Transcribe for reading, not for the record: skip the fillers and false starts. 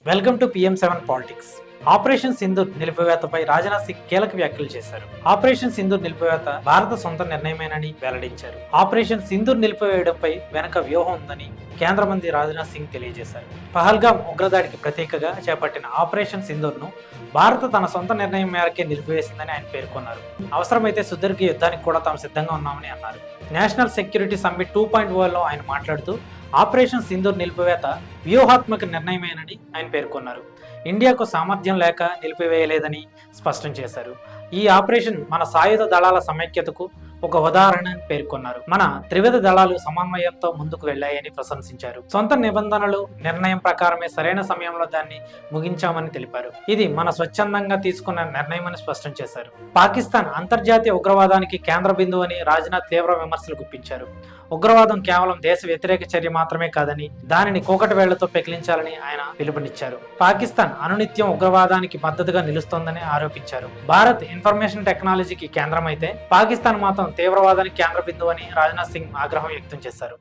Welcome to PM7 politics. Operation Sindoor నిలిపివేతపై రాజ్నాథ్ సింగ్ కీలక వ్యాఖ్యలు చేశారు. ఆపరేషన్ సింధూర్ నిలిపివేత భారత సొంత నిర్ణయమేనని వెల్లడించారు. ఆపరేషన్ సింధూర్ నిలిపివేయడంపై వెనక వ్యూహం ఉందని కేంద్ర మంత్రి రాజ్నాథ్ సింగ్ తెలియజేశారు. పహల్గామ్ ఉగ్రదాడికి ప్రతీకగా చేపట్టిన ఆపరేషన్ సింధూర్ను భారత్ తన సొంత నిర్ణయం మేరకే నిలిపివేసిందని ఆయన పేర్కొన్నారు. అవసరమైతే సుదీర్ఘ యుద్ధానికి కూడా తాము సిద్ధంగా ఉన్నామని అన్నారు. నేషనల్ సెక్యూరిటీ సమ్మిట్ 2.0లో ఆయన మాట్లాడుతూ ఆపరేషన్ సింధూర్ నిలిపివేత వ్యూహాత్మక నిర్ణయమేనని ఆయన పేర్కొన్నారు. ఇండియాకు సామర్థ్యం లేక నిలిపివేయలేదని స్పష్టం చేశారు. ఈ ఆపరేషన్ మన సాయుధ దళాల సమైక్యతకు ఒక ఉదాహరణ అని పేర్కొన్నారు. మన త్రివిధ దళాలు సమన్వయంతో ముందుకు వెళ్లాయని ప్రశంసించారు. సొంత నిబంధనలు నిర్ణయం ప్రకారమే సరైన సమయంలో దాన్ని ముగించామని తెలిపారు. ఇది మన స్వచ్ఛందంగా తీసుకున్న నిర్ణయమని స్పష్టం చేశారు. పాకిస్తాన్ అంతర్జాతీయ ఉగ్రవాదానికి కేంద్ర బిందువు అని రాజ్నాథ్ తీవ్ర విమర్శలు గుప్పించారు. ఉగ్రవాదం కేవలం దేశ వ్యతిరేక చర్య మాత్రమే కాదని దానిని కూకటి వేళ్లతో పెకిలించాలని ఆయన పిలుపునిచ్చారు. పాకిస్తాన్ అనునిత్యం ఉగ్రవాదానికి మద్దతుగా నిలుస్తోందని ఆరోపించారు. భారత్ ఇన్ఫర్మేషన్ టెక్నాలజీకి కేంద్రం అయితే పాకిస్తాన్ మాత్రం తీవ్రవాదానికి కేంద్ర బిందువు అని రాజ్నాథ్ సింగ్ ఆగ్రహం వ్యక్తం చేశారు.